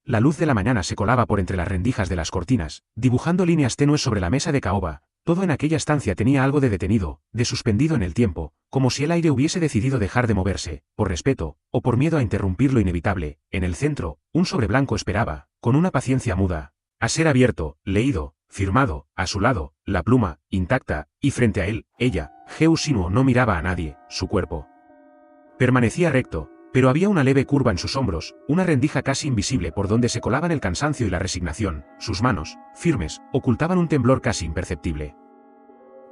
La luz de la mañana se colaba por entre las rendijas de las cortinas, dibujando líneas tenues sobre la mesa de caoba. Todo en aquella estancia tenía algo de detenido, de suspendido en el tiempo, como si el aire hubiese decidido dejar de moverse, por respeto, o por miedo a interrumpir lo inevitable. En el centro, un sobre blanco esperaba, con una paciencia muda, a ser abierto, leído, firmado, a su lado, la pluma, intacta, y frente a él, ella, Geu Sinuo no miraba a nadie, su cuerpo permanecía recto, pero había una leve curva en sus hombros, una rendija casi invisible por donde se colaban el cansancio y la resignación. Sus manos, firmes, ocultaban un temblor casi imperceptible.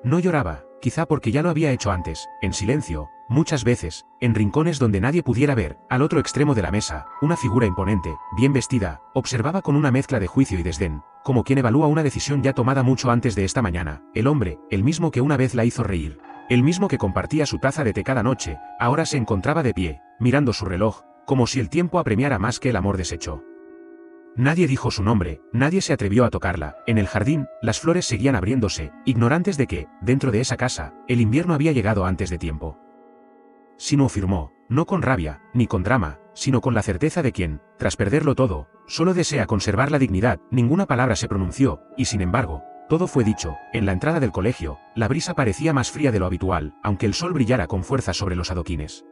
No lloraba, quizá porque ya lo había hecho antes, en silencio, muchas veces, en rincones donde nadie pudiera ver. Al otro extremo de la mesa, una figura imponente, bien vestida, observaba con una mezcla de juicio y desdén, como quien evalúa una decisión ya tomada mucho antes de esta mañana. El hombre, el mismo que una vez la hizo reír, el mismo que compartía su taza de té cada noche, ahora se encontraba de pie, mirando su reloj, como si el tiempo apremiara más que el amor deshecho. Nadie dijo su nombre, nadie se atrevió a tocarla. En el jardín, las flores seguían abriéndose, ignorantes de que, dentro de esa casa, el invierno había llegado antes de tiempo. Sinuo firmó, no con rabia, ni con drama, sino con la certeza de quien, tras perderlo todo, solo desea conservar la dignidad. Ninguna palabra se pronunció, y sin embargo, todo fue dicho. En la entrada del colegio, la brisa parecía más fría de lo habitual, aunque el sol brillara con fuerza sobre los adoquines.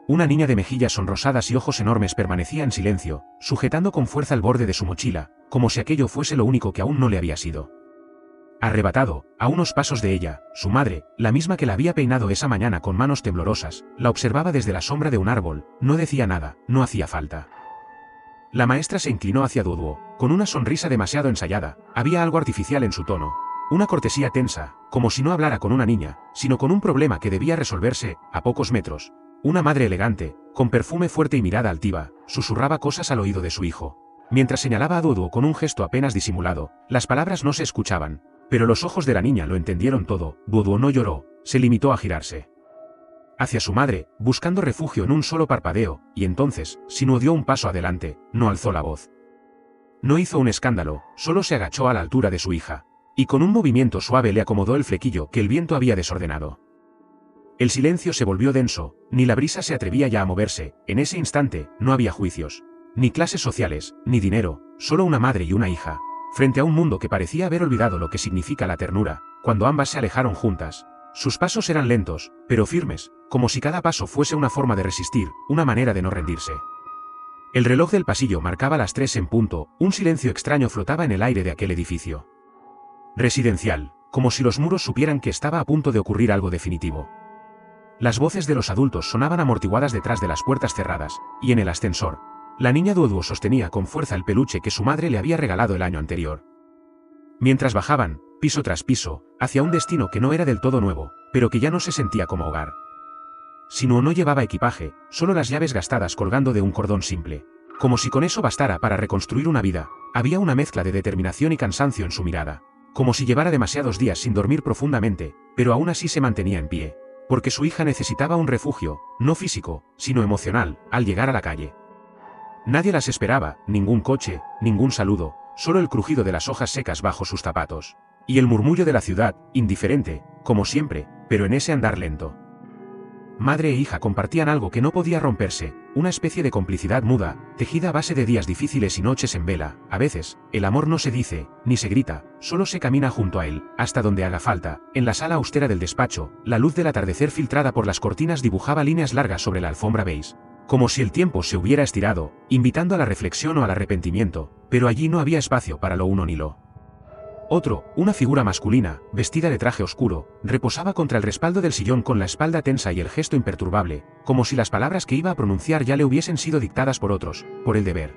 Una niña de mejillas sonrosadas y ojos enormes permanecía en silencio, sujetando con fuerza el borde de su mochila, como si aquello fuese lo único que aún no le había sido. Arrebatado, a unos pasos de ella, su madre, la misma que la había peinado esa mañana con manos temblorosas, la observaba desde la sombra de un árbol. No decía nada, no hacía falta. La maestra se inclinó hacia Duduo, con una sonrisa demasiado ensayada. Había algo artificial en su tono, una cortesía tensa, como si no hablara con una niña, sino con un problema que debía resolverse. A pocos metros, una madre elegante, con perfume fuerte y mirada altiva, susurraba cosas al oído de su hijo. Mientras señalaba a Duduo con un gesto apenas disimulado, las palabras no se escuchaban, pero los ojos de la niña lo entendieron todo. Duduo no lloró, se limitó a girarse hacia su madre, buscando refugio en un solo parpadeo, y entonces, Sinuo dio un paso adelante, no alzó la voz. No hizo un escándalo, solo se agachó a la altura de su hija, y con un movimiento suave le acomodó el flequillo que el viento había desordenado. El silencio se volvió denso, ni la brisa se atrevía ya a moverse. En ese instante, no había juicios, ni clases sociales, ni dinero, solo una madre y una hija, frente a un mundo que parecía haber olvidado lo que significa la ternura. Cuando ambas se alejaron juntas, sus pasos eran lentos, pero firmes, como si cada paso fuese una forma de resistir, una manera de no rendirse. El reloj del pasillo marcaba las 3 en punto. Un silencio extraño flotaba en el aire de aquel edificio residencial, como si los muros supieran que estaba a punto de ocurrir algo definitivo. Las voces de los adultos sonaban amortiguadas detrás de las puertas cerradas, y en el ascensor, la niña Duduo sostenía con fuerza el peluche que su madre le había regalado el año anterior. Mientras bajaban, piso tras piso, hacia un destino que no era del todo nuevo, pero que ya no se sentía como hogar. Sinuo no llevaba equipaje, solo las llaves gastadas colgando de un cordón simple. Como si con eso bastara para reconstruir una vida. Había una mezcla de determinación y cansancio en su mirada. Como si llevara demasiados días sin dormir profundamente, pero aún así se mantenía en pie. Porque su hija necesitaba un refugio, no físico, sino emocional, al llegar a la calle. Nadie las esperaba, ningún coche, ningún saludo, solo el crujido de las hojas secas bajo sus zapatos. Y el murmullo de la ciudad, indiferente, como siempre, pero en ese andar lento. Madre e hija compartían algo que no podía romperse, una especie de complicidad muda, tejida a base de días difíciles y noches en vela. A veces, el amor no se dice, ni se grita, solo se camina junto a él, hasta donde haga falta. En la sala austera del despacho, la luz del atardecer filtrada por las cortinas dibujaba líneas largas sobre la alfombra beige, como si el tiempo se hubiera estirado, invitando a la reflexión o al arrepentimiento, pero allí no había espacio para lo uno ni lo otro. Una figura masculina, vestida de traje oscuro, reposaba contra el respaldo del sillón con la espalda tensa y el gesto imperturbable, como si las palabras que iba a pronunciar ya le hubiesen sido dictadas por otros, por el deber,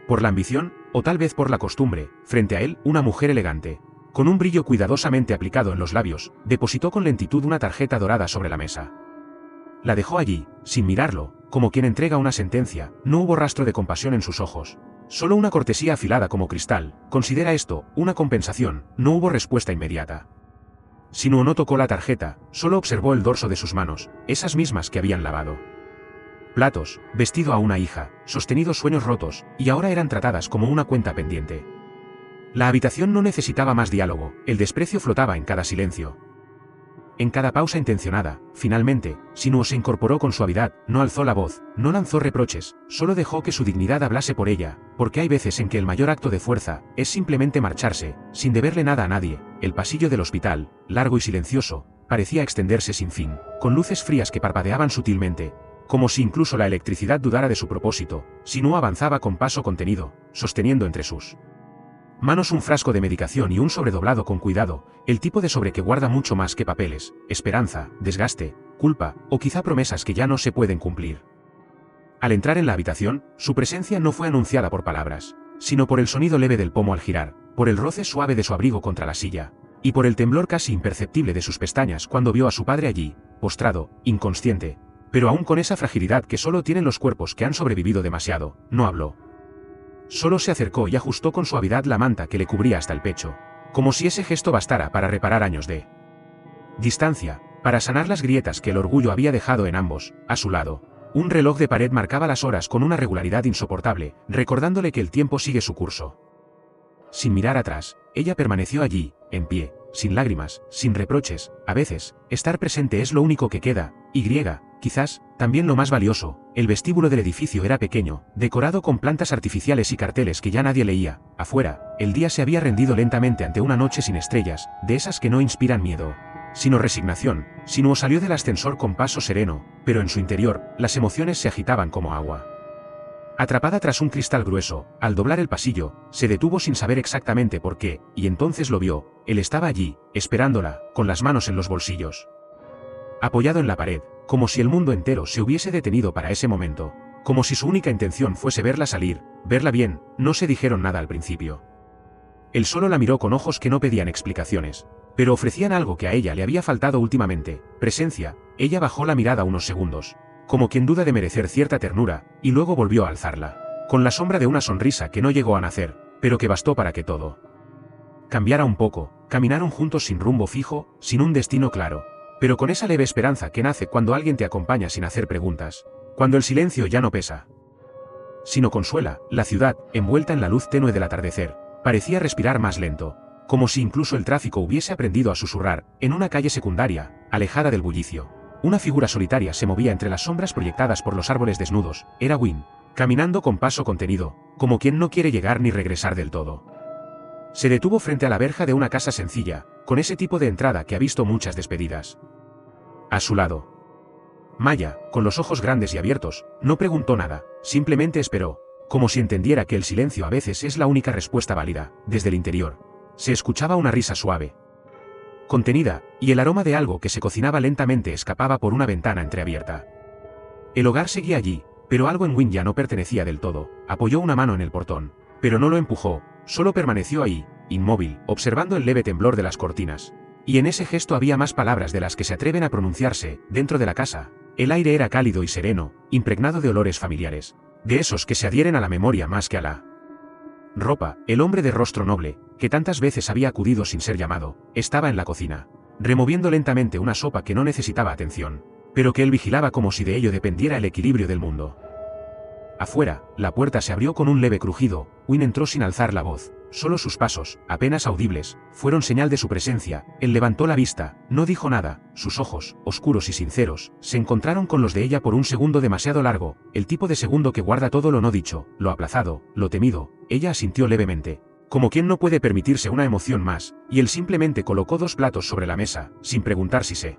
por la ambición, o tal vez por la costumbre. Frente a él, una mujer elegante, con un brillo cuidadosamente aplicado en los labios, depositó con lentitud una tarjeta dorada sobre la mesa. La dejó allí, sin mirarlo, como quien entrega una sentencia. No hubo rastro de compasión en sus ojos. Solo una cortesía afilada como cristal. ¿Considera esto una compensación? No hubo respuesta inmediata. Sinuo no tocó la tarjeta, solo observó el dorso de sus manos, esas mismas que habían lavado platos, vestido a una hija, sostenido sueños rotos, y ahora eran tratadas como una cuenta pendiente. La habitación no necesitaba más diálogo, el desprecio flotaba en cada silencio. en cada pausa intencionada. Finalmente, Sinuo se incorporó con suavidad, no alzó la voz, no lanzó reproches, solo dejó que su dignidad hablase por ella, porque hay veces en que el mayor acto de fuerza es simplemente marcharse, sin deberle nada a nadie. El pasillo del hospital, largo y silencioso, parecía extenderse sin fin, con luces frías que parpadeaban sutilmente, como si incluso la electricidad dudara de su propósito. Sinuo avanzaba con paso contenido, sosteniendo entre sus manos un frasco de medicación y un sobre doblado con cuidado, el tipo de sobre que guarda mucho más que papeles, esperanza, desgaste, culpa, o quizá promesas que ya no se pueden cumplir. Al entrar en la habitación, su presencia no fue anunciada por palabras, sino por el sonido leve del pomo al girar, por el roce suave de su abrigo contra la silla, y por el temblor casi imperceptible de sus pestañas cuando vio a su padre allí, postrado, inconsciente, pero aún con esa fragilidad que solo tienen los cuerpos que han sobrevivido demasiado. No habló. Solo se acercó y ajustó con suavidad la manta que le cubría hasta el pecho, como si ese gesto bastara para reparar años de distancia, para sanar las grietas que el orgullo había dejado en ambos. A su lado, un reloj de pared marcaba las horas con una regularidad insoportable, recordándole que el tiempo sigue su curso. Sin mirar atrás, ella permaneció allí, en pie, sin lágrimas, sin reproches. A veces, estar presente es lo único que queda, y quizás, también lo más valioso. El vestíbulo del edificio era pequeño, decorado con plantas artificiales y carteles que ya nadie leía. Afuera, el día se había rendido lentamente ante una noche sin estrellas, de esas que no inspiran miedo, sino resignación. Sinuo salió del ascensor con paso sereno, pero en su interior, las emociones se agitaban como agua. Atrapada tras un cristal grueso, al doblar el pasillo, se detuvo sin saber exactamente por qué, y entonces lo vio. Él estaba allí, esperándola, con las manos en los bolsillos, apoyado en la pared, como si el mundo entero se hubiese detenido para ese momento, como si su única intención fuese verla salir, verla bien. No se dijeron nada al principio. Él solo la miró con ojos que no pedían explicaciones, pero ofrecían algo que a ella le había faltado últimamente: presencia. Ella bajó la mirada unos segundos, como quien duda de merecer cierta ternura, y luego volvió a alzarla, con la sombra de una sonrisa que no llegó a nacer, pero que bastó para que todo cambiara un poco. Caminaron juntos sin rumbo fijo, sin un destino claro, pero con esa leve esperanza que nace cuando alguien te acompaña sin hacer preguntas, cuando el silencio ya no pesa, sino consuela. La ciudad, envuelta en la luz tenue del atardecer, parecía respirar más lento, como si incluso el tráfico hubiese aprendido a susurrar. En una calle secundaria, alejada del bullicio, una figura solitaria se movía entre las sombras proyectadas por los árboles desnudos. Era Wynne, caminando con paso contenido, como quien no quiere llegar ni regresar del todo. Se detuvo frente a la verja de una casa sencilla, con ese tipo de entrada que ha visto muchas despedidas. A su lado, Maya, con los ojos grandes y abiertos, no preguntó nada, simplemente esperó, como si entendiera que el silencio a veces es la única respuesta válida. Desde el interior, se escuchaba una risa suave, contenida, y el aroma de algo que se cocinaba lentamente escapaba por una ventana entreabierta. El hogar seguía allí, pero algo en Wynne ya no pertenecía del todo. Apoyó una mano en el portón, pero no lo empujó, solo permaneció ahí, inmóvil, observando el leve temblor de las cortinas. Y en ese gesto había más palabras de las que se atreven a pronunciarse. Dentro de la casa, el aire era cálido y sereno, impregnado de olores familiares, de esos que se adhieren a la memoria más que a la ropa. El hombre de rostro noble, que tantas veces había acudido sin ser llamado, estaba en la cocina, removiendo lentamente una sopa que no necesitaba atención, pero que él vigilaba como si de ello dependiera el equilibrio del mundo. Afuera, la puerta se abrió con un leve crujido. Wynne entró sin alzar la voz. Solo sus pasos, apenas audibles, fueron señal de su presencia. Él levantó la vista, no dijo nada. Sus ojos, oscuros y sinceros, se encontraron con los de ella por un segundo demasiado largo, el tipo de segundo que guarda todo lo no dicho, lo aplazado, lo temido. Ella asintió levemente, como quien no puede permitirse una emoción más, y él simplemente colocó dos platos sobre la mesa, sin preguntar si se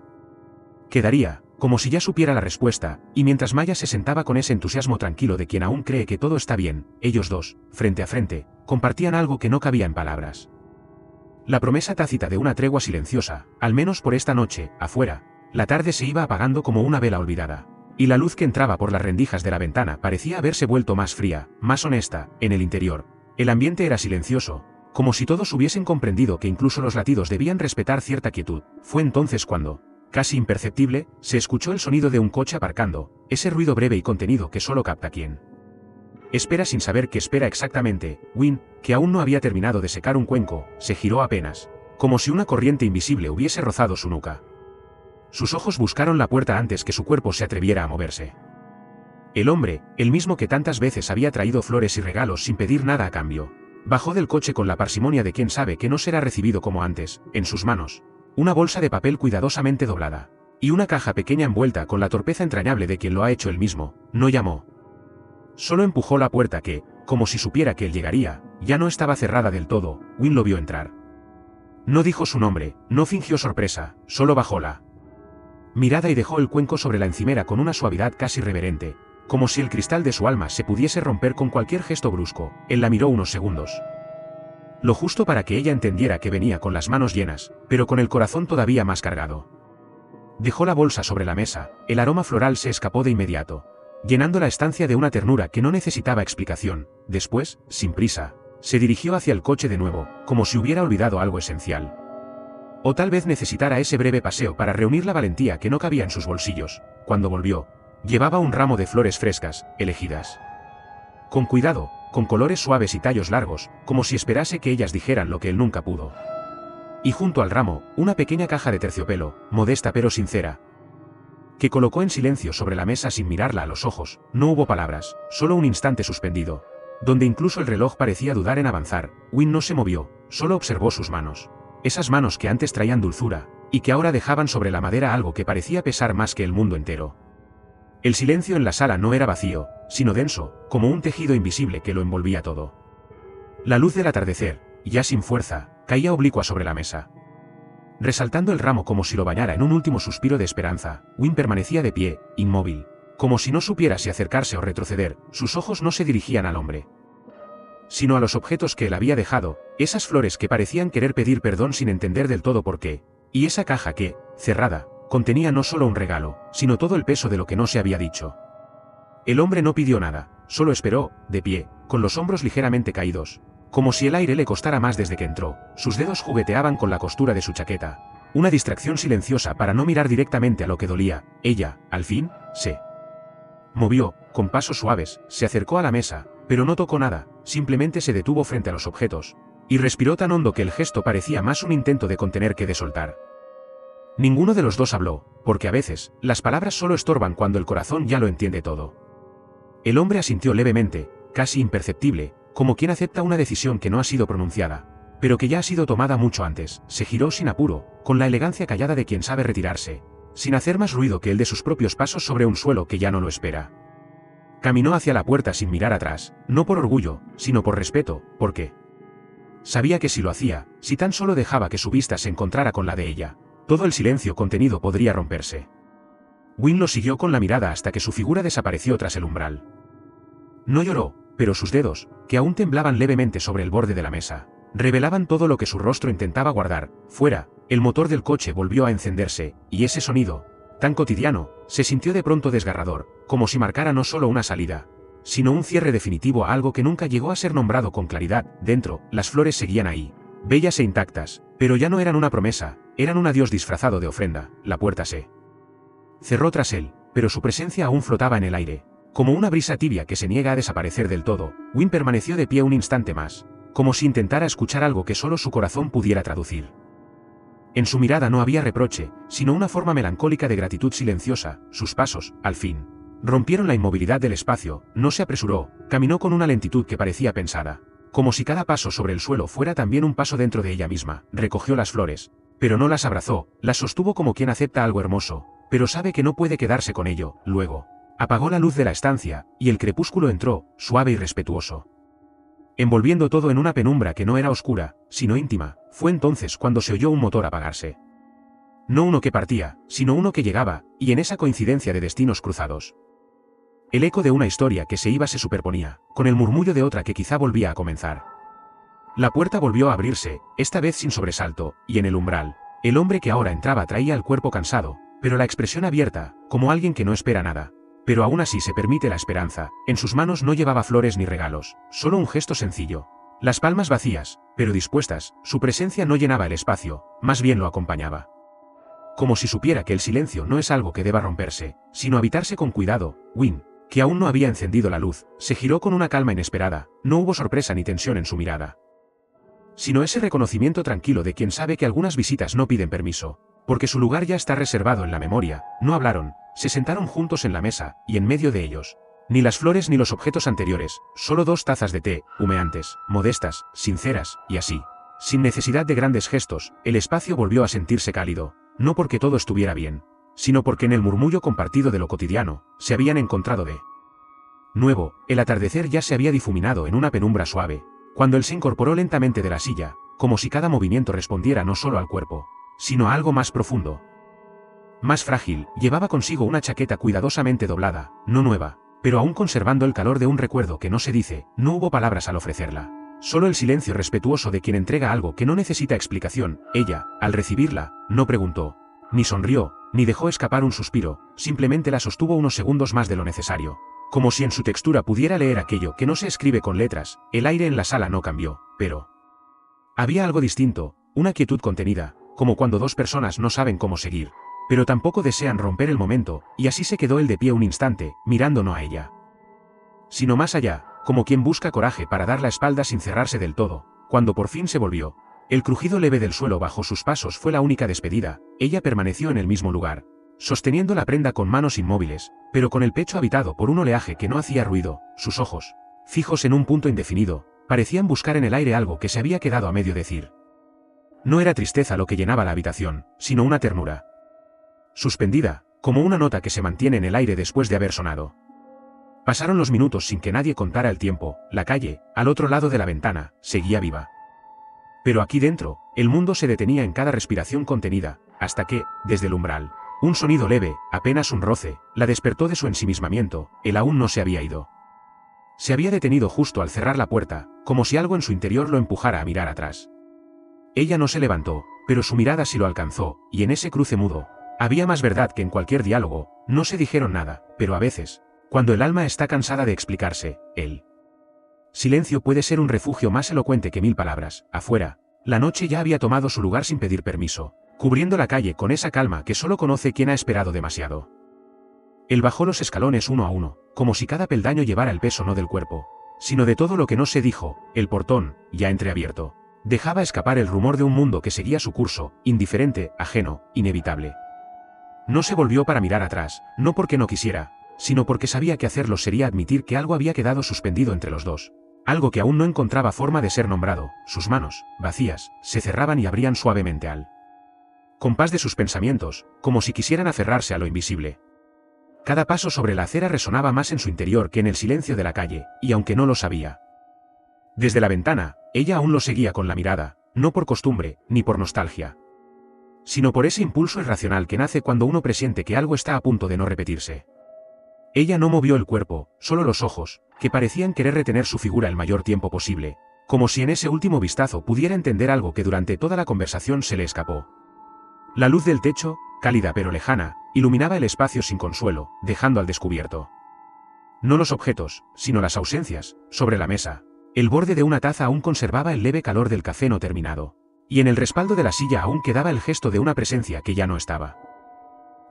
quedaría, como si ya supiera la respuesta. Y mientras Maya se sentaba con ese entusiasmo tranquilo de quien aún cree que todo está bien, ellos dos, frente a frente, compartían algo que no cabía en palabras. La promesa tácita de una tregua silenciosa, al menos por esta noche. Afuera, la tarde se iba apagando como una vela olvidada, y la luz que entraba por las rendijas de la ventana parecía haberse vuelto más fría, más honesta. En el interior, el ambiente era silencioso, como si todos hubiesen comprendido que incluso los latidos debían respetar cierta quietud. Fue entonces cuando, casi imperceptible, se escuchó el sonido de un coche aparcando, ese ruido breve y contenido que solo capta quien espera sin saber qué espera exactamente. Wynne, que aún no había terminado de secar un cuenco, se giró apenas, como si una corriente invisible hubiese rozado su nuca. Sus ojos buscaron la puerta antes que su cuerpo se atreviera a moverse. El hombre, el mismo que tantas veces había traído flores y regalos sin pedir nada a cambio, bajó del coche con la parsimonia de quien sabe que no será recibido como antes. En sus manos, una bolsa de papel cuidadosamente doblada, y una caja pequeña envuelta con la torpeza entrañable de quien lo ha hecho él mismo. No llamó. Solo empujó la puerta que, como si supiera que él llegaría, ya no estaba cerrada del todo. Wynne lo vio entrar. No dijo su nombre, no fingió sorpresa, solo bajó la mirada y dejó el cuenco sobre la encimera con una suavidad casi reverente, como si el cristal de su alma se pudiese romper con cualquier gesto brusco. Él la miró unos segundos. Lo justo para que ella entendiera que venía con las manos llenas, pero con el corazón todavía más cargado. Dejó la bolsa sobre la mesa, el aroma floral se escapó de inmediato, llenando la estancia de una ternura que no necesitaba explicación. Después, sin prisa, se dirigió hacia el coche de nuevo, como si hubiera olvidado algo esencial. O tal vez necesitara ese breve paseo para reunir la valentía que no cabía en sus bolsillos. Cuando volvió, llevaba un ramo de flores frescas, elegidas con cuidado, con colores suaves y tallos largos, como si esperase que ellas dijeran lo que él nunca pudo. Y junto al ramo, una pequeña caja de terciopelo, modesta pero sincera, que colocó en silencio sobre la mesa sin mirarla a los ojos. No hubo palabras, solo un instante suspendido, donde incluso el reloj parecía dudar en avanzar. Wynne no se movió, solo observó sus manos. Esas manos que antes traían dulzura, y que ahora dejaban sobre la madera algo que parecía pesar más que el mundo entero. El silencio en la sala no era vacío, sino denso, como un tejido invisible que lo envolvía todo. La luz del atardecer, ya sin fuerza, caía oblicua sobre la mesa, resaltando el ramo como si lo bañara en un último suspiro de esperanza. Wynne permanecía de pie, inmóvil, como si no supiera si acercarse o retroceder. Sus ojos no se dirigían al hombre, sino a los objetos que él había dejado, esas flores que parecían querer pedir perdón sin entender del todo por qué, y esa caja que, cerrada, contenía no solo un regalo, sino todo el peso de lo que no se había dicho. El hombre no pidió nada, solo esperó, de pie, con los hombros ligeramente caídos, como si el aire le costara más desde que entró. Sus dedos jugueteaban con la costura de su chaqueta, una distracción silenciosa para no mirar directamente a lo que dolía. Ella, al fin, se movió, con pasos suaves, se acercó a la mesa, pero no tocó nada, simplemente se detuvo frente a los objetos, y respiró tan hondo que el gesto parecía más un intento de contener que de soltar. Ninguno de los dos habló, porque a veces, las palabras solo estorban cuando el corazón ya lo entiende todo. El hombre asintió levemente, casi imperceptible, como quien acepta una decisión que no ha sido pronunciada, pero que ya ha sido tomada mucho antes. Se giró sin apuro, con la elegancia callada de quien sabe retirarse, sin hacer más ruido que el de sus propios pasos sobre un suelo que ya no lo espera. Caminó hacia la puerta sin mirar atrás, no por orgullo, sino por respeto, porque sabía que si lo hacía, si tan solo dejaba que su vista se encontrara con la de ella, todo el silencio contenido podría romperse. Wynne lo siguió con la mirada hasta que su figura desapareció tras el umbral. No lloró, pero sus dedos, que aún temblaban levemente sobre el borde de la mesa, revelaban todo lo que su rostro intentaba guardar. Fuera, el motor del coche volvió a encenderse, y ese sonido, tan cotidiano, se sintió de pronto desgarrador, como si marcara no solo una salida, sino un cierre definitivo a algo que nunca llegó a ser nombrado con claridad. Dentro, las flores seguían ahí, bellas e intactas, pero ya no eran una promesa, eran un adiós disfrazado de ofrenda. La puerta se cerró tras él, pero su presencia aún flotaba en el aire, como una brisa tibia que se niega a desaparecer del todo. Wynne permaneció de pie un instante más, como si intentara escuchar algo que solo su corazón pudiera traducir. En su mirada no había reproche, sino una forma melancólica de gratitud silenciosa. Sus pasos, al fin, rompieron la inmovilidad del espacio. No se apresuró, caminó con una lentitud que parecía pensada, como si cada paso sobre el suelo fuera también un paso dentro de ella misma. Recogió las flores, pero no las abrazó, las sostuvo como quien acepta algo hermoso, pero sabe que no puede quedarse con ello. Luego, apagó la luz de la estancia, y el crepúsculo entró, suave y respetuoso, envolviendo todo en una penumbra que no era oscura, sino íntima. Fue entonces cuando se oyó un motor apagarse. No uno que partía, sino uno que llegaba, y en esa coincidencia de destinos cruzados, el eco de una historia que se iba se superponía, con el murmullo de otra que quizá volvía a comenzar. La puerta volvió a abrirse, esta vez sin sobresalto, y en el umbral, el hombre que ahora entraba traía el cuerpo cansado, pero la expresión abierta, como alguien que no espera nada, pero aún así se permite la esperanza. En sus manos no llevaba flores ni regalos, solo un gesto sencillo. Las palmas vacías, pero dispuestas. Su presencia no llenaba el espacio, más bien lo acompañaba. Como si supiera que el silencio no es algo que deba romperse, sino habitarse con cuidado. Wynne, que aún no había encendido la luz, se giró con una calma inesperada. No hubo sorpresa ni tensión en su mirada, sino ese reconocimiento tranquilo de quien sabe que algunas visitas no piden permiso, porque su lugar ya está reservado en la memoria. No hablaron, se sentaron juntos en la mesa, y en medio de ellos, ni las flores ni los objetos anteriores, solo 2 tazas de té, humeantes, modestas, sinceras, y así, Sin necesidad de grandes gestos, el espacio volvió a sentirse cálido, no porque todo estuviera bien, sino porque en el murmullo compartido de lo cotidiano, se habían encontrado de nuevo. El atardecer ya se había difuminado en una penumbra suave, cuando él se incorporó lentamente de la silla, como si cada movimiento respondiera no solo al cuerpo, sino a algo más profundo. Más frágil, llevaba consigo una chaqueta cuidadosamente doblada, no nueva, pero aún conservando el calor de un recuerdo que no se dice. No hubo palabras al ofrecerla. Solo el silencio respetuoso de quien entrega algo que no necesita explicación. Ella, al recibirla, no preguntó, ni sonrió, ni dejó escapar un suspiro, simplemente la sostuvo unos segundos más de lo necesario. Como si en su textura pudiera leer aquello que no se escribe con letras. El aire en la sala no cambió, pero había algo distinto, una quietud contenida, como cuando dos personas no saben cómo seguir, pero tampoco desean romper el momento, y así se quedó él de pie un instante, mirando no a ella, sino más allá, como quien busca coraje para dar la espalda sin cerrarse del todo. Cuando por fin se volvió, el crujido leve del suelo bajo sus pasos fue la única despedida. Ella permaneció en el mismo lugar, sosteniendo la prenda con manos inmóviles, pero con el pecho habitado por un oleaje que no hacía ruido. Sus ojos, fijos en un punto indefinido, parecían buscar en el aire algo que se había quedado a medio decir. No era tristeza lo que llenaba la habitación, sino una ternura suspendida, como una nota que se mantiene en el aire después de haber sonado. Pasaron los minutos sin que nadie contara el tiempo. La calle, al otro lado de la ventana, seguía viva. Pero aquí dentro, el mundo se detenía en cada respiración contenida, hasta que, desde el umbral, un sonido leve, apenas un roce, la despertó de su ensimismamiento. Él aún no se había ido. Se había detenido justo al cerrar la puerta, como si algo en su interior lo empujara a mirar atrás. Ella no se levantó, pero su mirada sí lo alcanzó, y en ese cruce mudo, había más verdad que en cualquier diálogo. No se dijeron nada, pero a veces, cuando el alma está cansada de explicarse, el silencio puede ser un refugio más elocuente que 1000 palabras. Afuera, la noche ya había tomado su lugar sin pedir permiso, cubriendo la calle con esa calma que solo conoce quien ha esperado demasiado. Él bajó los escalones uno a uno, como si cada peldaño llevara el peso no del cuerpo, sino de todo lo que no se dijo. El portón, ya entreabierto, dejaba escapar el rumor de un mundo que seguía su curso, indiferente, ajeno, inevitable. No se volvió para mirar atrás, no porque no quisiera, sino porque sabía que hacerlo sería admitir que algo había quedado suspendido entre los dos. Algo que aún no encontraba forma de ser nombrado. Sus manos, vacías, se cerraban y abrían suavemente al compás de sus pensamientos, como si quisieran aferrarse a lo invisible. Cada paso sobre la acera resonaba más en su interior que en el silencio de la calle, y aunque no lo sabía, desde la ventana, ella aún lo seguía con la mirada, no por costumbre, ni por nostalgia, sino por ese impulso irracional que nace cuando uno presiente que algo está a punto de no repetirse. Ella no movió el cuerpo, solo los ojos, que parecían querer retener su figura el mayor tiempo posible, como si en ese último vistazo pudiera entender algo que durante toda la conversación se le escapó. La luz del techo, cálida pero lejana, iluminaba el espacio sin consuelo, dejando al descubierto no los objetos, sino las ausencias. Sobre la mesa, el borde de una taza aún conservaba el leve calor del café no terminado, y en el respaldo de la silla aún quedaba el gesto de una presencia que ya no estaba.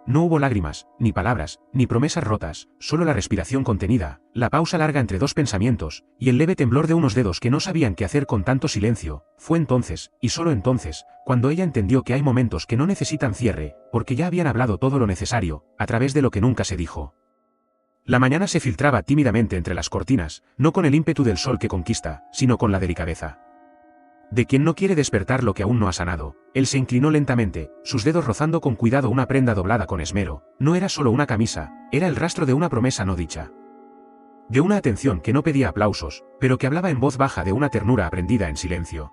No hubo lágrimas, ni palabras, ni promesas rotas, solo la respiración contenida, la pausa larga entre dos pensamientos, y el leve temblor de unos dedos que no sabían qué hacer con tanto silencio. Fue entonces, y solo entonces, cuando ella entendió que hay momentos que no necesitan cierre, porque ya habían hablado todo lo necesario, a través de lo que nunca se dijo. La mañana se filtraba tímidamente entre las cortinas, no con el ímpetu del sol que conquista, sino con la delicadeza de quien no quiere despertar lo que aún no ha sanado. Él se inclinó lentamente, sus dedos rozando con cuidado una prenda doblada con esmero. No era solo una camisa, era el rastro de una promesa no dicha. De una atención que no pedía aplausos, pero que hablaba en voz baja, de una ternura aprendida en silencio.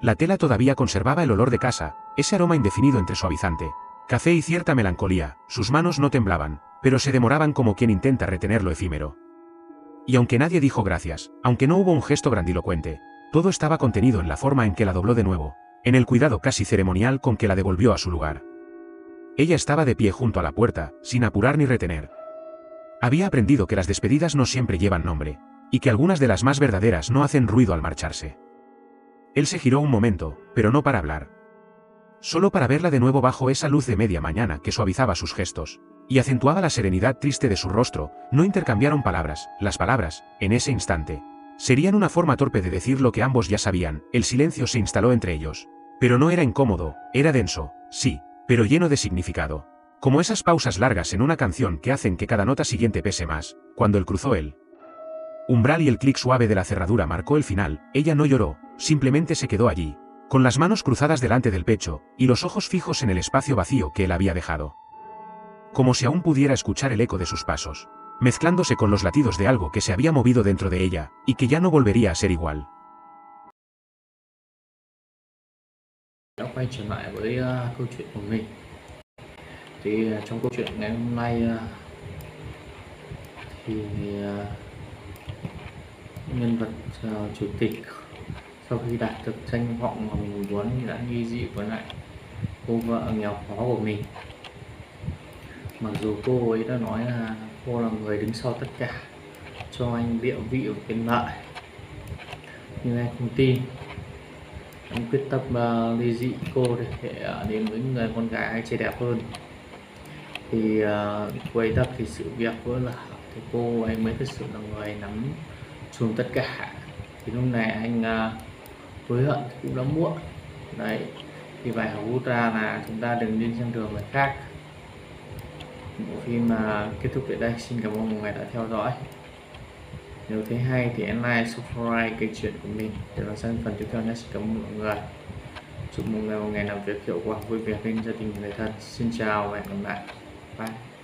La tela todavía conservaba el olor de casa, ese aroma indefinido entre suavizante café y cierta melancolía. Sus manos no temblaban, pero se demoraban como quien intenta retener lo efímero. Y aunque nadie dijo gracias, aunque no hubo un gesto grandilocuente, todo estaba contenido en la forma en que la dobló de nuevo, en el cuidado casi ceremonial con que la devolvió a su lugar. Ella estaba de pie junto a la puerta, sin apurar ni retener. Había aprendido que las despedidas no siempre llevan nombre, y que algunas de las más verdaderas no hacen ruido al marcharse. Él se giró un momento, pero no para hablar. Solo para verla de nuevo bajo esa luz de media mañana que suavizaba sus gestos, y acentuaba la serenidad triste de su rostro. No intercambiaron palabras. Las palabras, en ese instante, serían una forma torpe de decir lo que ambos ya sabían. El silencio se instaló entre ellos. Pero no era incómodo, era denso, sí, pero lleno de significado. Como esas pausas largas en una canción que hacen que cada nota siguiente pese más. Cuando él cruzó el umbral y el clic suave de la cerradura marcó el final, ella no lloró, simplemente se quedó allí, con las manos cruzadas delante del pecho, y los ojos fijos en el espacio vacío que él había dejado. Como si aún pudiera escuchar el eco de sus pasos, mezclándose con los latidos de algo que se había movido dentro de ella, y que ya no volvería a ser igual. Đã quay trở lại với câu chuyện của mình. Thì trong câu chuyện ngày hôm nay thì nhân vật chủ tịch sau khi đạt được danh vọng mà mình muốn thì đã ly dị với lại cô vợ nghèo khó của mình. Mặc dù cô ấy đã nói là cô là người đứng sau tất cả, cho anh địa vị và quyền lợi, nhưng anh không tin. Anh quyết tâm ly dị cô để đến với người con gái trẻ đẹp hơn. Thì cô ấy tập thì sự việc vỡ lở, thì cô ấy mới thực sự là người nắm chùm tất cả. Thì lúc này anh hối hận thì cũng đã muộn. Đấy, thì bài học rút ra là chúng ta đừng đi xem thường người khác. Bộ phim kết thúc tại đây. Xin cảm ơn mọi người đã theo dõi. Nếu thấy hay thì hãy like, subscribe kênh chuyện của mình để vào sang phần tiếp theo nhé. Xin cảm ơn mọi người. Chúc mọi người một ngày làm việc hiệu quả, vui vẻ bên gia đình người thân. Xin chào và hẹn gặp lại. Bye.